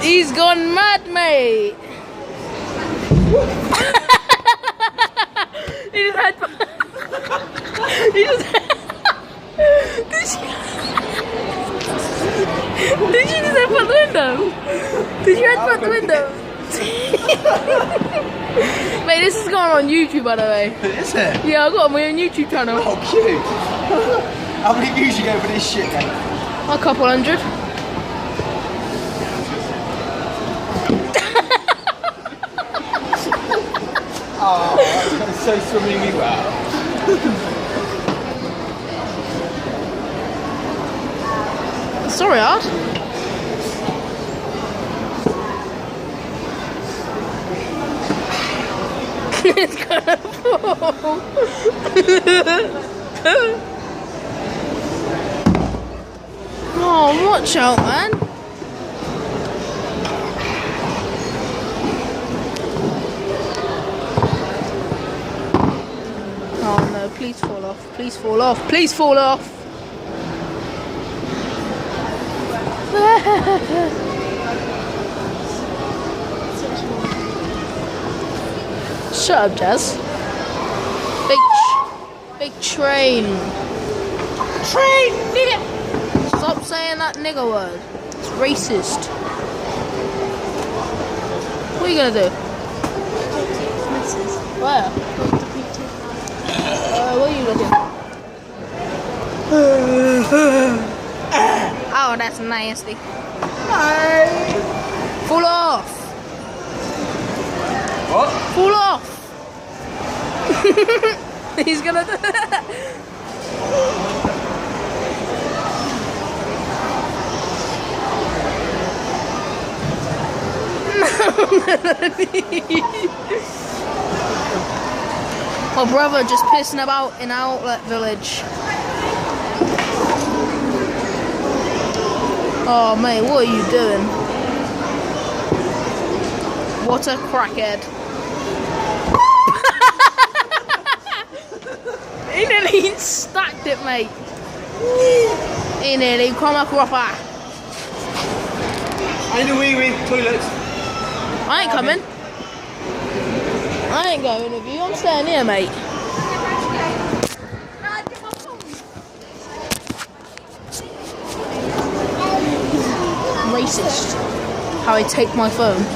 He's gone mad, mate. He just had. He just. Did you just headbutt the window? Did you headbutt the window? Mate, this is going on YouTube, by the way. Is it? Yeah, I got my own YouTube channel. Oh, cute. How many views you get for this shit, mate? A couple hundred. Oh, that's so swimmingly well. Sorry, Art. It's gonna fall. Oh, watch out, man. Oh no, please fall off. Please fall off. Please fall off. Shut up, Jazz. Big train. Train, nigga. Stop saying that nigger word. It's racist. What are you gonna do? Where? What are you looking? Oh, that's nasty. Fall off. What? Fall off. He's gonna do that. My brother just pissing about in Outlet Village. Oh mate, what are you doing? What a crackhead. He nearly stacked it, mate. He nearly come across. I need a wee toilets. I ain't coming. I ain't going with you. I'm staying here, mate. Racist. How I take my phone.